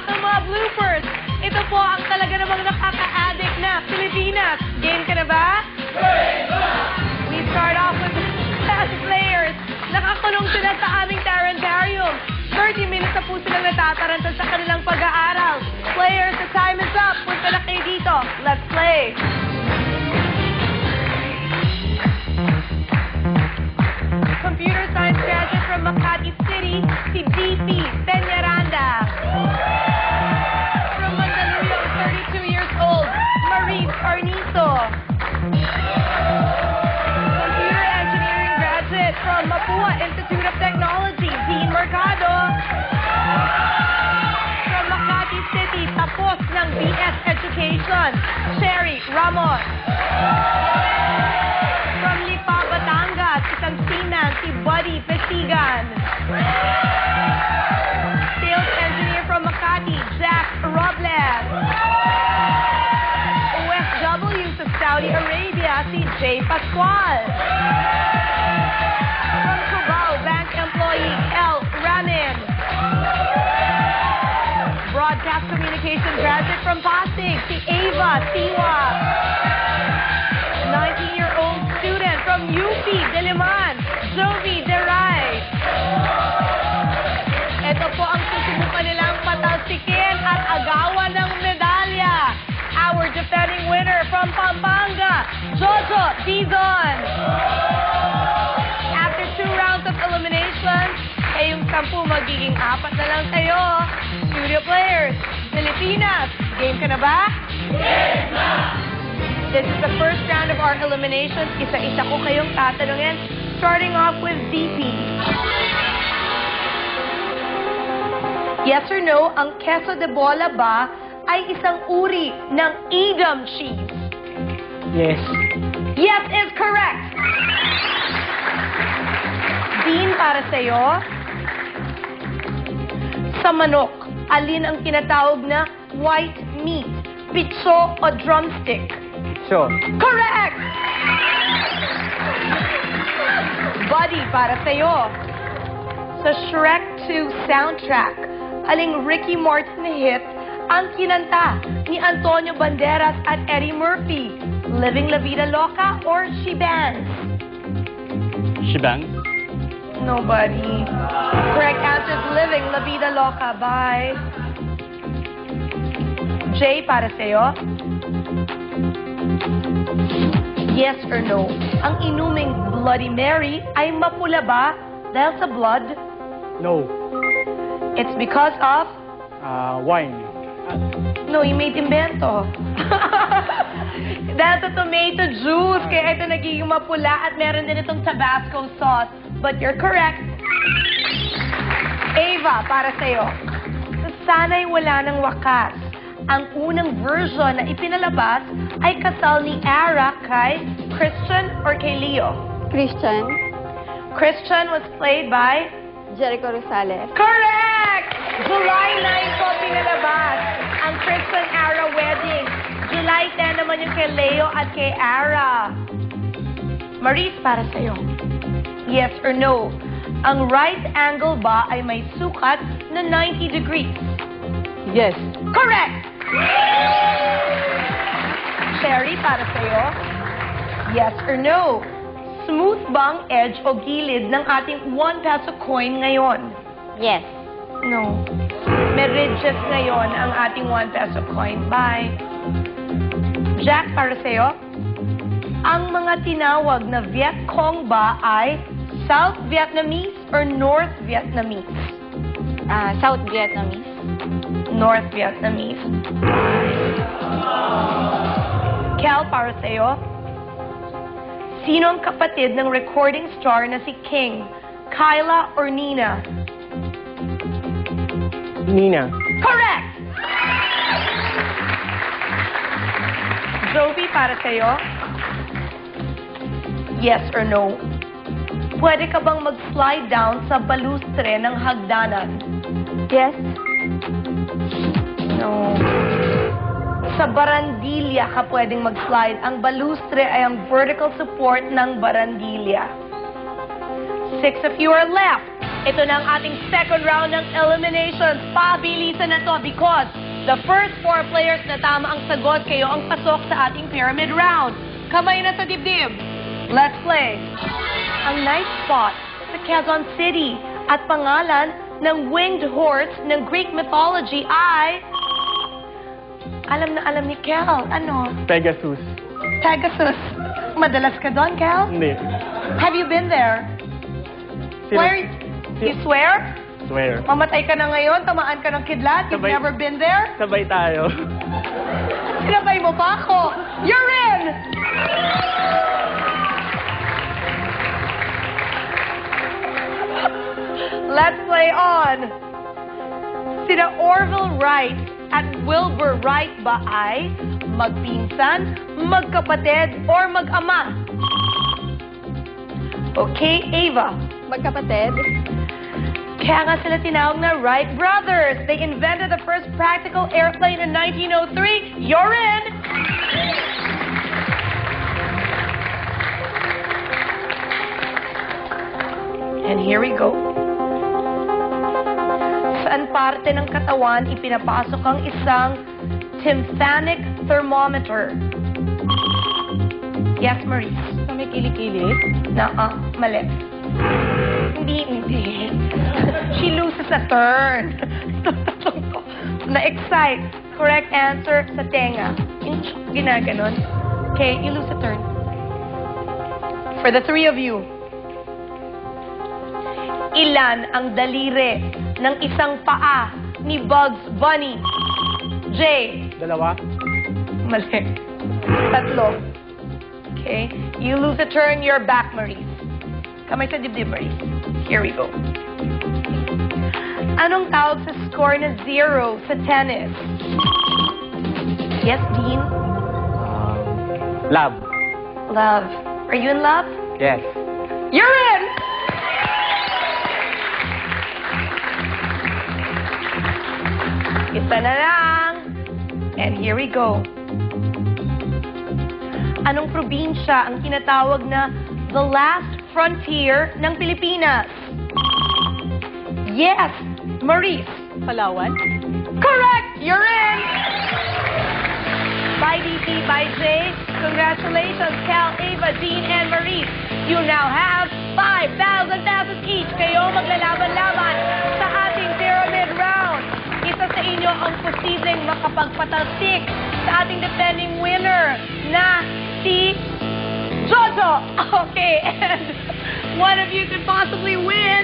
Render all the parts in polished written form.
ng mga bloopers. Ito po ang talaga namang nakaka-addict na Pilipinas. Game ka na ba? We start off with the best players. Nakakulong sila sa aming Tarantarium. 30 minutes na po silang natataranta sa kanilang pag-aaral. Players, the time is up. Punta na kayo dito. Let's play. Computer science graduate from Makati City, si DP Peñaranda. From Mandaluyong, 32 years old, Marie Carnizo. Computer engineering graduate from Mapua Institute of Technology, Dean Mercado. From Makati City, tapos ng BS Education, Sherry Ramos. From Lipa, Batangas, isang Sinan, si Buddy Pesigan. Sales engineer from Makati, Jack Robles. OFW sa Saudi Arabia, si Jay Pascual. From Cubao, bank employee, L. Ramin. Broadcast communication graduate from Pasig, si Ava Siwa. 19-year-old student from UP Diliman, Jovi Deray. Ito po ang susubukan nilang patalsikin at agawan ng medalya. Our defending winner from Pampanga, Jojo Dizon. After 2 rounds of elimination, kayong 10 magiging 4 na lang kayo. Studio players, Pilipinas, game ka na ba? Game na! This is the first round of our eliminations. Isa-isa ko kayong tatanungin, starting off with DP. Yes or no, ang queso de bola ba ay isang uri ng Edam cheese? Yes. Yes is correct. Dean, para sa'yo. Sa manok, alin ang tinatawag na white meat? Pitso o drumstick? Sure. Correct! Buddy, para sa'yo. Sa Shrek 2 soundtrack, aling Ricky Martin hit ang kinanta ni Antonio Banderas at Eddie Murphy? Living La Vida Loca or She Bangs? She bangs. Nobody. Correct answer is Living La Vida Loca. Bye. Jay, para sa'yo. Yes or no? Ang inuming Bloody Mary ay mapula ba dahil sa blood? No. It's because of? Wine. No, you made invento. Dahil sa tomato juice, kaya ito nagiging mapula at meron din itong Tabasco sauce. But you're correct. Ava, para sa'yo. Sana'y wala ng wakas. Ang unang version na ipinalabas ay kasal ni Ara kay Christian or kay Leo? Christian. Christian was played by? Jericho Rosales. Correct! July 9 po pinalabas ang Christian-Ara wedding. July 10 naman yung kay Leo at kay Ara. Maurice, para sa'yo. Yes or no? Ang right angle ba ay may sukat na 90 degrees? Yes. Correct! Sherry, para sa'yo. Yes or no? Smooth bang edge o gilid ng ating 1 peso coin ngayon? Yes. No. May ridges ngayon ang ating 1 peso coin. Bye. Jack, para sa'yo. Ang mga tinawag na Viet Cong ba ay South Vietnamese or North Vietnamese? South Vietnamese. North Vietnamese. Kel, para sa'yo. Sino ang kapatid ng recording star na si King? Kyla or Nina? Nina. Correct! Jovi, para sa'yo. Yes or no? Pwede ka bang mag-slide down sa balustre ng hagdanan? Yes. No. Sa barandilya ka pwedeng mag-slide. Ang balustre ay ang vertical support ng barandilya. 6 of you are left. Ito na ang ating second round ng eliminations. Pabilisan na to because the first 4 players na tama ang sagot, kayo ang pasok sa ating pyramid round. Kamay na sa dibdib. Let's play. Ang nice spot sa Quezon City at pangalan ng winged horse ng Greek mythology ay... Alam na alam ni Kel. Ano? Pegasus. Pegasus. Madalas ka doon, Kel? Hindi. Have you been there? Where? You swear? Swear. Mamatay ka na ngayon, tamaan ka ng kidlat, you've Sabay- never been there? Sabay tayo. Sinabay mo pa ako. You're in! Let's play on. Sina Orville Wright at Wilbur Wright ba ay magpinsan, magkapatid, or mag-ama? Okay, Ava. Magkapatid. Kaya nga sila tinawag na Wright Brothers. They invented the first practical airplane in 1903. You're in! And here we go. Saan parte ng katawan ipinapasok ang isang tympanic thermometer? Yes, Maurice. Sa may kilikili. Mali. Hindi. She loses a turn. Na-excite. Correct answer sa tenga. Ginaganon. Okay, you lose a turn. For the 3 of you, ilan ang daliri ng isang paa ni Bugs Bunny? J. 2. Mali. 3. Okay. You lose a turn, you're back, Maurice. Kamay sa dibdib, Maurice. Here we go. Anong tawag sa score na 0 sa tennis? Yes, Dean? Love. Love. Are you in love? Yes. You're in! Isa na lang. And here we go. Anong probinsya ang tinatawag na the last frontier ng Pilipinas? Yes, Maurice. Palawan. Correct! You're in! Bye, DP. Bye, Jay. Congratulations, Cal, Ava, Dean, and Maurice. You now have 5,000 pesos each. Kayo maglalaban-laban sa ating pyramid round. Isa sa inyo ang posibleng makapagpatalsik sa ating defending winner na si Jojo. Okay, and one of you could possibly win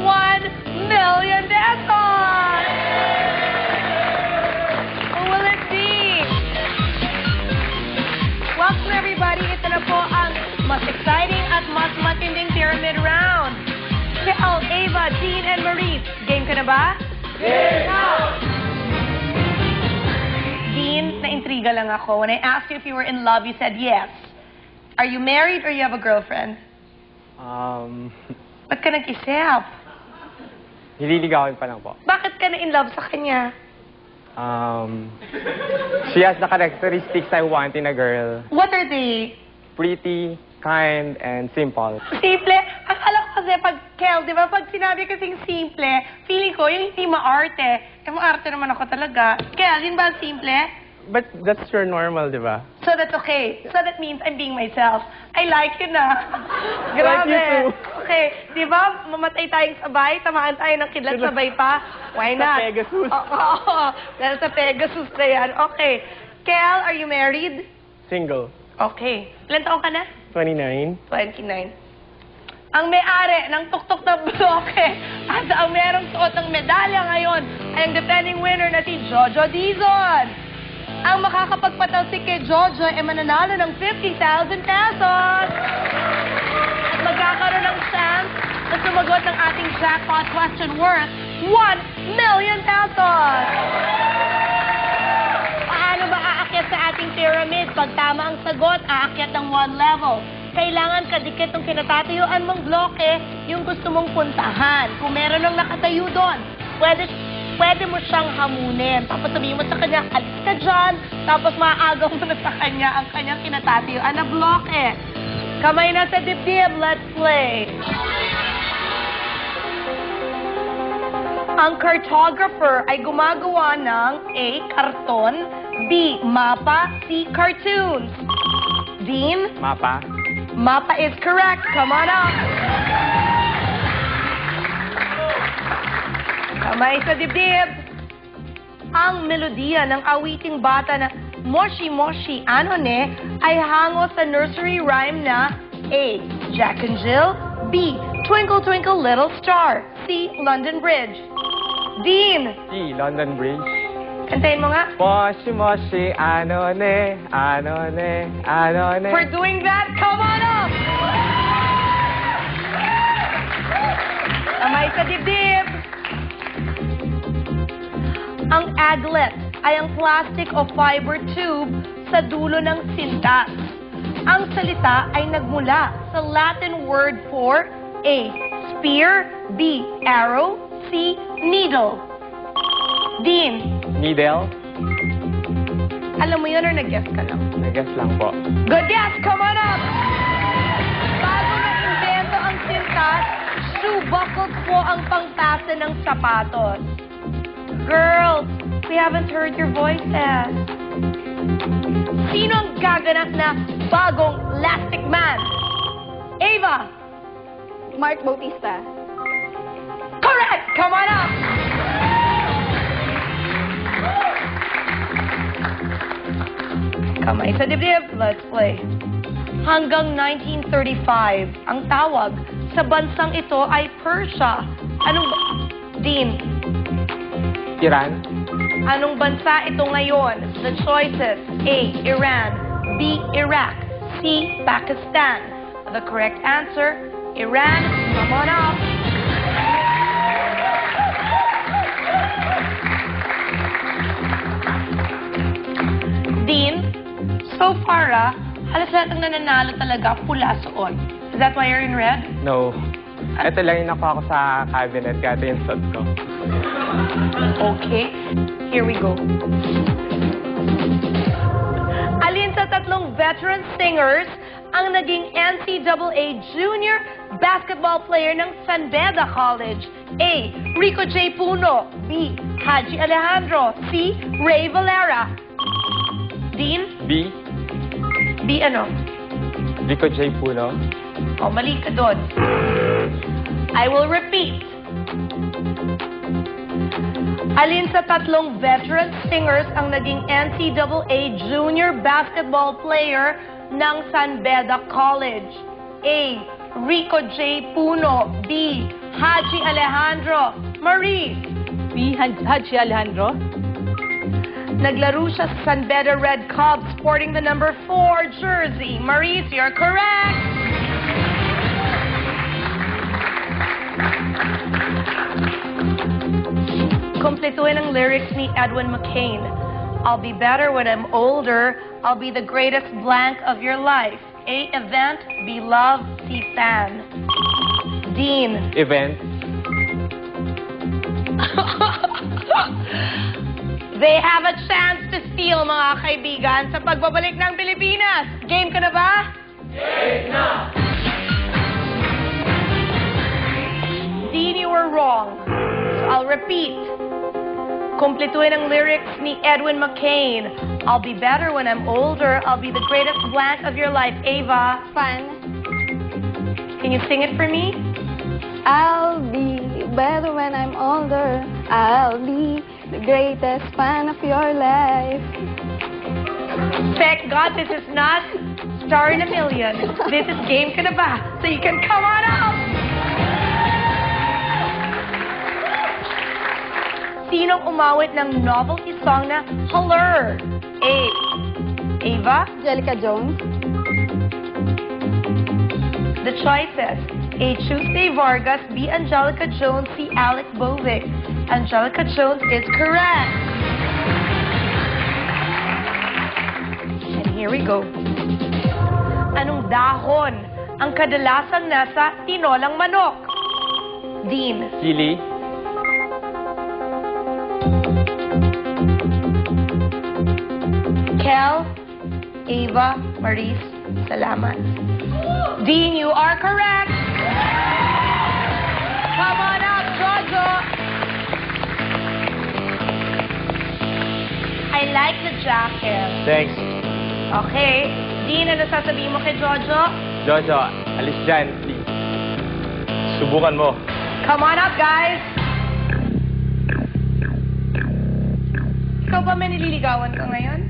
1 million pesos. Who will it be? Welcome everybody. Ito na po ang mas exciting at mas matinding pyramid round. Kel, Ava, Dean, and Maurice. Game ka na ba? Game na! Dean, na-intriga lang ako. When I asked you if you were in love, you said yes. Are you married or you have a girlfriend? Ba't ka nag-isip? Nililigawan pa lang po. Bakit ka na in love sa kanya? She has the characteristics I want in a girl. What are they? Pretty, kind, and simple. Simple. Akala ko kasi pag, Kel, di ba, pag sinabi kasing simple, feeling ko yung hindi maarte. Eh, maarte naman ako talaga. Kel, yun ba ang simple? But that's your normal, di ba? So that's okay. So that means I'm being myself. I like you na. Like Grabe. you too. Okay, di ba, mamatay tayong sabay, tamaan tayo ng kidlat sabay pa. Why Sa not? Pegasus. Oo. Dahil sa Pegasus na yan. Okay. Kel, are you married? Single. Okay. Ilan taong ka na? 29. 29. Ang may-ari ng tuktok na bloke at ang merong suot ng medalya ngayon ay ang defending winner na si Jojo Dizon. Ang makakapagpatalsik kay Jojo ay mananalo ng 50,000 pesos. At magkakaroon ng chance na sumagot ng ating jackpot question worth 1 million pesos. Paano ba aakyat sa ating pyramid? Pag tama ang sagot, aakyat ng 1 level. Kailangan kadikit ng kinatatayuan mong bloke yung gusto mong puntahan. Kung meron lang nakatayo doon, pwede mo siyang hamunin. Tapos sabihin mo sa kanya, alis ka dyan. Tapos maaagaw mo na sa kanya ang kanyang kinatatayuan na bloke. Kamay na sa dibdib, let's play. Ang cartographer ay gumagawa ng A. Karton, B. Mapa, C. Cartoons. Dean, Mapa. mapa is correct. Come on up. Kamay sa dibdib. Ang melodiya ng awiting bata na Moshi Moshi Ano Ne ay hango sa nursery rhyme na A. Jack and Jill, B. Twinkle Twinkle Little Star, C. London Bridge. Dean, C. London Bridge. kantayin mo nga. Moshi Moshi, ano ne, ano ne, ano ne. For doing that, come on up! Kamay sa dibdib. Ang aglet ay ang plastic o fiber tube sa dulo ng sintas. Ang salita ay nagmula sa Latin word for A. Spear, B. Arrow, C. Needle. Dean, Needle. alam mo yun or nag-guess ka lang? I-guess lang po. Good guess! Come on up! Bago na-invento ang sintas, shoe buckles po ang pangpasa ng sapatos. Girls, we haven't heard your voices. Sino ang gaganap na bagong Elastic Man? Ava! Mark Bautista. Correct! Come on up! Kamay sa dibdib. Let's play. Hanggang 1935, ang tawag sa bansang ito ay Persia. Anong Dean, Iran. anong bansa ito ngayon? The choices: A. Iran, B. Iraq, C. Pakistan. The correct answer, Iran. Come on up. Dean, so far, halos lahat ng nananalo talaga pula suot. Is that why you're in red? No. Ito lang yung nakuha ko sa cabinet, kaya ito yung suot ko. Okay, here we go. Alin sa tatlong veteran singers ang naging NCAA junior basketball player ng San Beda College? A. Rico J. Puno, B. Haji Alejandro, C. Ray Valera. Dean, B. B ano? Rico J. Puno. O, mali ka doon. I will repeat. Alin sa tatlong veteran singers ang naging NCAA junior basketball player ng San Beda College? A. Rico J. Puno, B. Haji Alejandro. Marie, B. Haji Alejandro. naglaro siya sa San Beda Red Cubs sporting the number 4 jersey. Maurice, you're correct! Kompletuhin ang lyrics ni Edwin McCain. I'll be better when I'm older. I'll be the greatest blank of your life. A. Event, B. Love, C. Fan. Dean. Event. They have a chance to steal, mga kaibigan, sa pagbabalik ng Pilipinas. Game ka na ba? Game na! Dean, you were wrong. So I'll repeat. Kompletuhin ang lyrics ni Edwin McCain. I'll be better when I'm older. I'll be the greatest blank of your life. Ava, Fan. can you sing it for me? I'll be better when I'm older. I'll be the greatest fan of your life. Thank God this is not Star in a Million. This is Game Ka Na Ba? So you can come on up! Sinong umawit ng novelty song na Holler? A. Ava? Angelica Jones. The choices: A. Tuesday Vargas, B. Angelica Jones, C. Alec Bovic. Angelica Jones is correct. And here we go. Anong dahon ang kadalasang nasa tinolang manok? Dean. Chili. Kel, Ava, Maurice, salamat. Dean, you are correct. Come on up, Jojo. like the jacket. Thanks. Okay. Dean, ano sasabihin mo kay Jojo? Jojo, alis dyan, please. Subukan mo. Come on up, guys. Ikaw ba may nililigawan ka ngayon?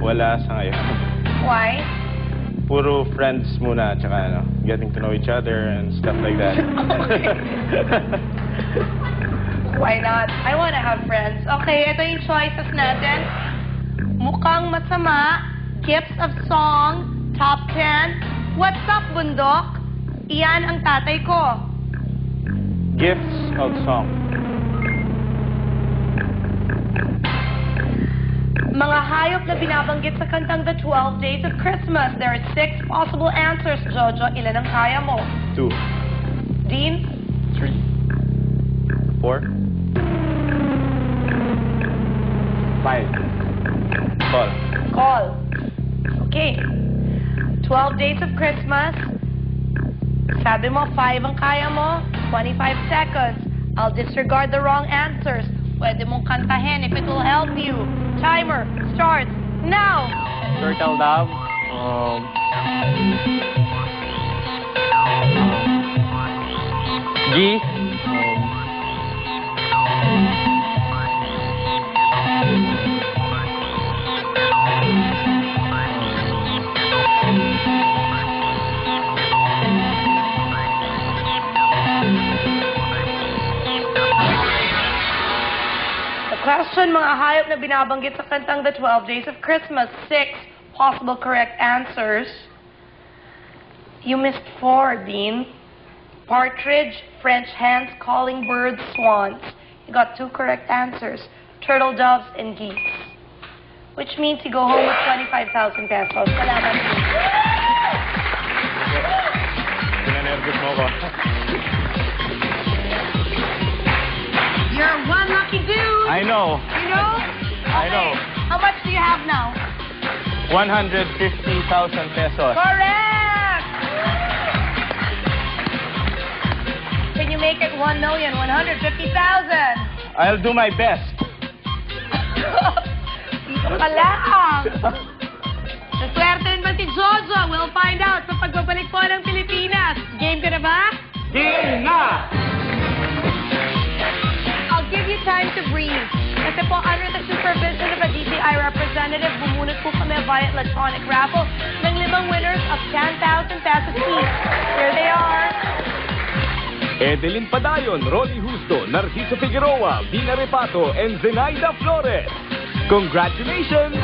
Wala sa ngayon. Why? Puro friends muna, tsaka getting to know each other and stuff like that. Why not? I wanna have friends. Okay, ito yung choices natin. Mukhang masama, Gifts of Song, Top 10. What's up, bundok? Iyan ang tatay ko. Gifts of Song. Mga hayop na binabanggit sa kantang The 12 Days of Christmas. There are 6 possible answers, Jojo. Ilan ang kaya mo? 2, Dean? 3, 4, 5. Call. Call. Okay. 12 Days of Christmas. Sabi mo, 5 ang kaya mo. 25 seconds. I'll disregard the wrong answers. Pwede mong kantahin if it will help you. Timer starts now. Turtle Dove. Geese. Question, mga hayop na binabanggit sa kantang The 12 Days of Christmas. 6 possible correct answers. You missed 4, Dean. Partridge, French hens, calling birds, swans. You got 2 correct answers. Turtle doves and geese. Which means you go home with 25,000 pesos. Salamat, Dean. Pinanervous mo ko. You're one lucky dude. I know. You know? I know. How much do you have now? 150,000 pesos. Correct! Can you make it 1,150,000? I'll do my best. Dito ka lang. Naswertein ba si Jojo? We'll find out sa pagbabalik po ng Pilipinas. Game ka na ba? Game na! I'll give you time to breathe. Kasi po, under the supervision of a DTI representative, bumunot po kami via electronic raffle ng 5 winners of 10,000 pesos each. Here they are. Edeline Padayon, Rolly Justo, Narciso Figueroa, Vina Repato, and Zenaida Flores. Congratulations!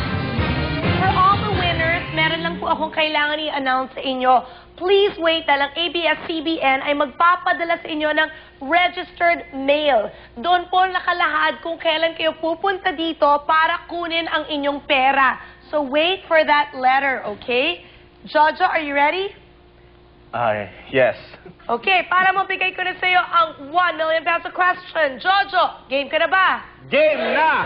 For all the winners, meron lang po akong kailangan i-announce sa inyo. Please wait na lang, ABS-CBN ay magpapadala sa inyo ng registered mail. Doon po nakalahad kung kailan kayo pupunta dito para kunin ang inyong pera. So wait for that letter, okay? Jojo, are you ready? Yes. Okay, para mabigay ko na sa iyo ang 1 million peso question. Jojo, game ka na ba? Game na!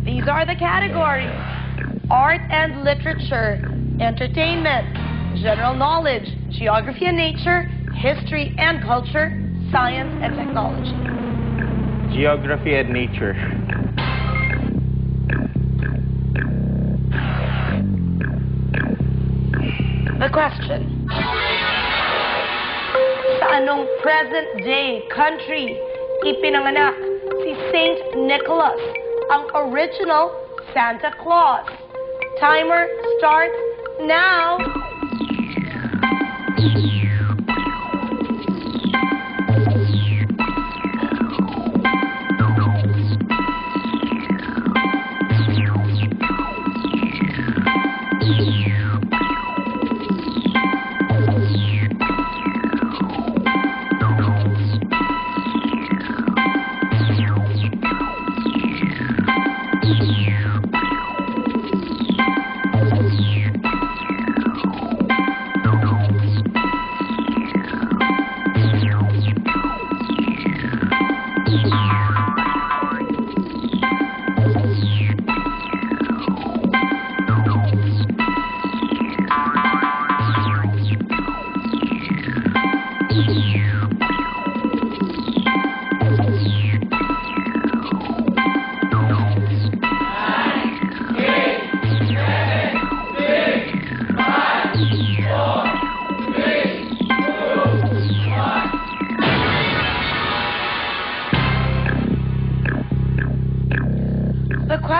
These are the categories: art and literature, entertainment, general knowledge, geography and nature, history and culture, science and technology. Geography and nature. The question: sa anong present-day country ipinanganak si Saint Nicholas, ang original Santa Claus? Timer starts now.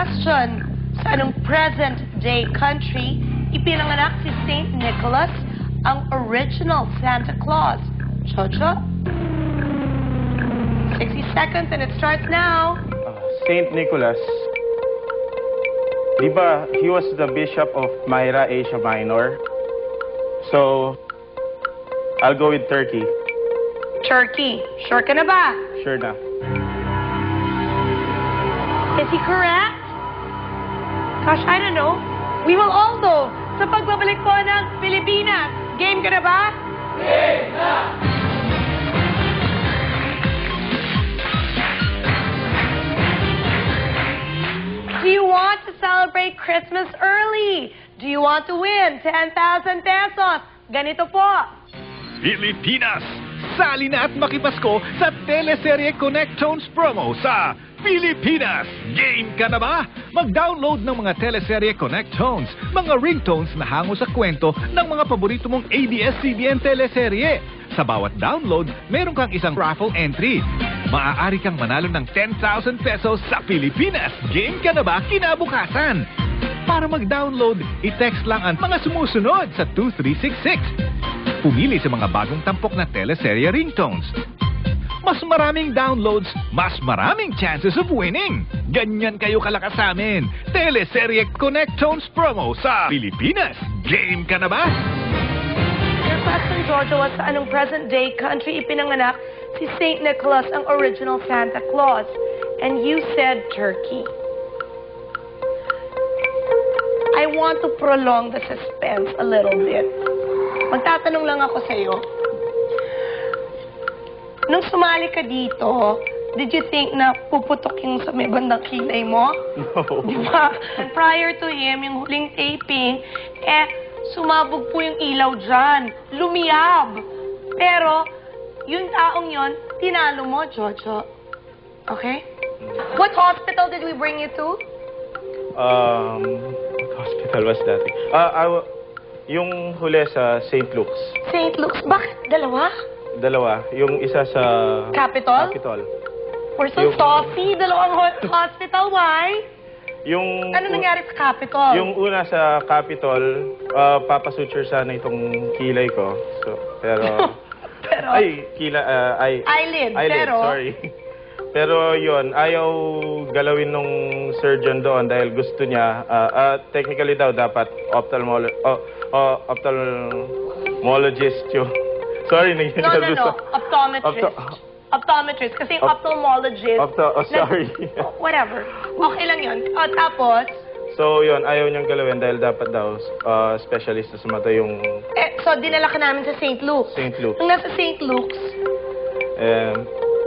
question, sa anong present-day country ipinanganak si Saint Nicholas, ang original Santa Claus? Jojo? 60 seconds and it starts now. Saint Nicholas. Di ba, he was the bishop of Myra, Asia Minor. So, I'll go with Turkey. Turkey. Sure ka na ba? Sure na. Is he correct? Gosh, I don't know. We will all know sa pagbabalik po ng Pilipinas. Game ka na ba? Game na! Do you want to celebrate Christmas early? Do you want to win 10,000 pesos? Ganito po. Pilipinas! Sali na at makipasko sa Teleserye Connect Tones promo sa Pilipinas! Game ka na ba? Mag-download ng mga Teleserye Connect Tones, mga ringtones na hango sa kwento ng mga paborito mong ABS-CBN teleserye. Sa bawat download, meron kang isang raffle entry. Maaari kang manalo ng 10,000 pesos sa Pilipinas! Game ka na ba kinabukasan? Para mag-download, i-text lang ang mga sumusunod sa 2366. Pumili sa mga bagong tampok na teleserye ringtones. Mas maraming downloads, mas maraming chances of winning. Ganyan kayo kalakas sa amin. Teleserye Connect Tones promo sa Pilipinas. Game ka na ba? Your question, Georgia, was sa anong present-day country ipinanganak si Saint Nicholas, ang original Santa Claus? And you said Turkey. I want to prolong the suspense a little bit. Magtatanong lang ako sa iyo. Nung sumali ka dito, did you think na puputok yung sa may bandang kilay mo? No. Di ba? Prior to him, yung huling taping, sumabog po yung ilaw dyan. Lumiyab. Pero, yung taong yon, tinalo mo, Jojo. Okay? What hospital did we bring you to? What hospital was that? Yung huli sa St. Luke's. St. Luke's. Bakit? Dalawa? Dalawa. Yung isa sa... Capitol? Capitol. We're so Yung- saucy. Dalawang hospital. Why? Yung... Ano nangyari sa Capitol? Yung una sa Capitol, papasuture sana itong kilay ko. So, pero... Pero, eyelid, pero... sorry. Pero yun, ayaw galawin nung surgeon doon dahil gusto niya, technically daw dapat ophthalmologist yung... Sorry, No. gusto. Optometrist. Optometrist. Kasi ophthalmologist. sorry. Whatever. Okay lang yun. Tapos, So yun, ayaw niyang galawin dahil dapat daw specialist sa mata yung so dinala ka namin sa St. Luke's. St. Luke's. Nung nasa St. Luke's,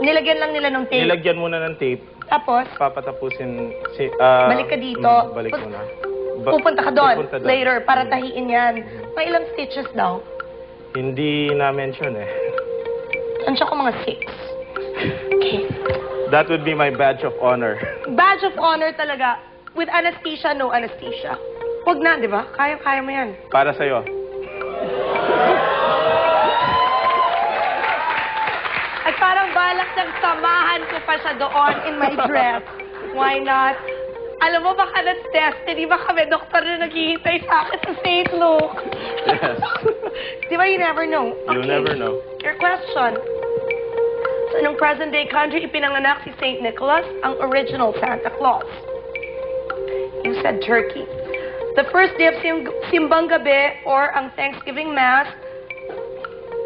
nilagyan lang nila ng tape. Nilagyan muna ng tape, Tapos, papatapusin si... balik ka dito. Balik muna. Pupunta ka doon Pupunta doon. later para tahiin yan. May ilang stitches daw? Hindi na-mention eh. Ansya ko mga 6. Okay. That would be my badge of honor. Badge of honor talaga. With anesthesia, no anesthesia. Huwag na, di ba? Kaya mo yan. Para sa'yo. At parang balak ng samahan ko pa siya doon in my dress. Why not? Alam mo, baka that's destiny. Baka may doktor na naghihintay sa akin sa St. Luke. Yes. Di ba, you never know? You never know. Your question. Sa anong present-day country ipinanganak si Saint Nicholas, ang original Santa Claus? You said Turkey. The first day of Simbang Gabi, or ang Thanksgiving Mass,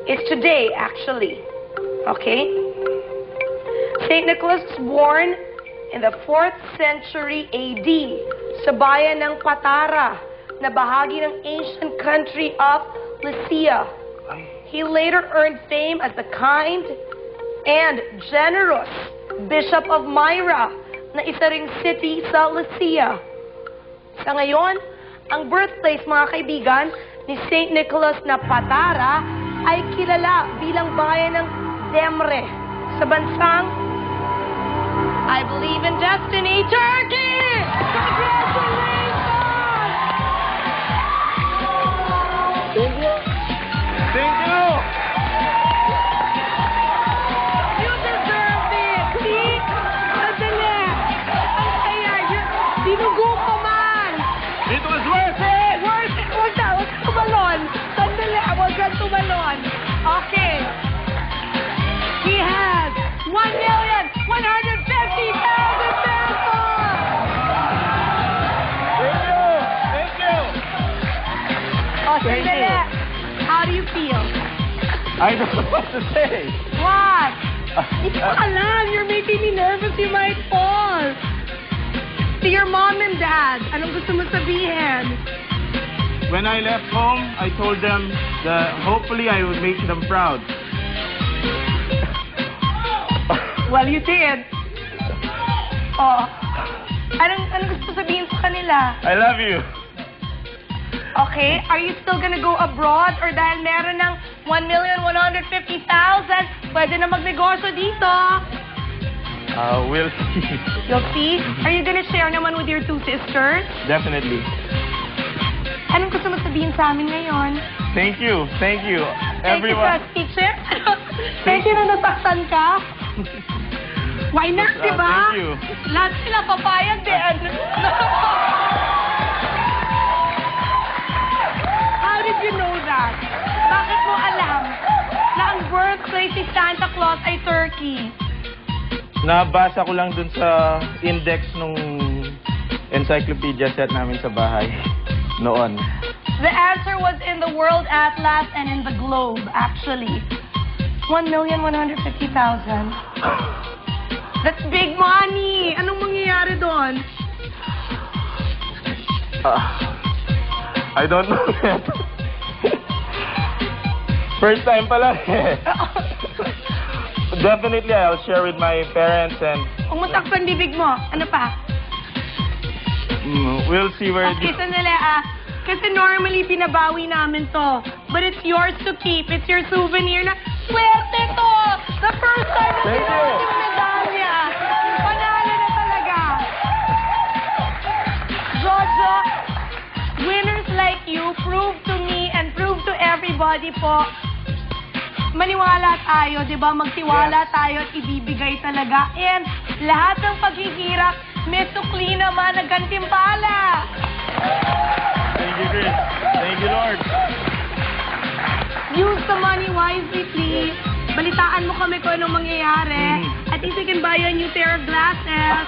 is today, actually. Okay? Saint Nicholas was born in the 4th century AD sa bayan ng Patara, na bahagi ng ancient country of Lycia. He later earned fame as the kind and generous Bishop of Myra, na isa ring city sa Lycia. Sa ngayon, ang birthplace, mga kaibigan, ni Saint Nicholas na Patara ay kilala bilang bayan ng Demre sa bansang I Believe in Destiny, Turkey! Congratulations! Thank you. Thank you. You deserve it! See? Madali! Ang saya! Okay. He has 1,150,000 pesos! Thank you! Thank you! Oh, Thank sandali. you. How do you feel? I don't know what to say. What? Hindi ko alam. You're making me nervous. You might fall. To your mom and dad, anong gusto mo sabihin? When I left home, I told them that hopefully I would make them proud. Well, you did. Oh. Anong gusto sabihin sa kanila? I love you. Okay, are you still gonna go abroad? Or dahil meron ng 1,150,000, pwede na magnegosyo dito? We'll see. You'll see? Are you gonna share naman with your two sisters? Definitely. Anong gusto mo sabihin sa amin ngayon? Thank you. Thank you. Thank you Everyone. sa teacher. Thank you na nasaktan ka. Why not, di ba? Thank you. Lahat sila papayag din. How did you know that? Bakit mo alam na ang birthplace ni Santa Claus ay Turkey? Nabasa ko lang dun sa index nung encyclopedia set namin sa bahay noon. The answer was in the World Atlas and in the Globe, actually. 1,150,000. That's big money. Anong mangyayari doon? I don't know yet. First time pala eh. Definitely, I'll share with my parents and Kung matakpan bibig mo, ano pa? we'll see where it Okay, goes. sandali Kasi normally pinabawi namin to. But it's yours to keep. It's your souvenir na swerte to! The first time na Thank you. sinuot yung medalya. Panalo na talaga. Jojo, winners like you prove to me and prove to everybody po, maniwala tayo, di ba? Magtiwala tayo at ibibigay talaga. And lahat ng paghihirap, may sukli naman na gantimpala. Thank you, Chris. Thank you, Lord. Use the money wisely, please. Balitaan mo kami kung anong mangyayari. At least you can buy you a new pair of glasses.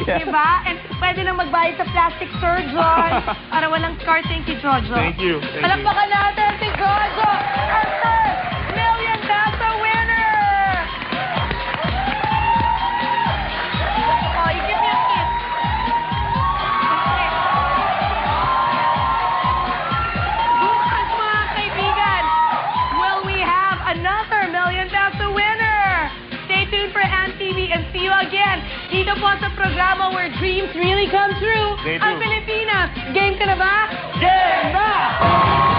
Yeah. Diba? And pwede na magbayad sa plastic surgeon para walang scar. Thank you, Jojo. Thank you. Thank you. Palakpakan natin si Jojo, our first million peso winner! Oh, you give me a kiss. Okay. Bukas, mga kaibigan, will we have another million peso winner? Stay tuned for NTV and see you again dito po sa programa where dreams really come true. Stay Ang tuned. Pilipinas. Game ka na ba? Game na!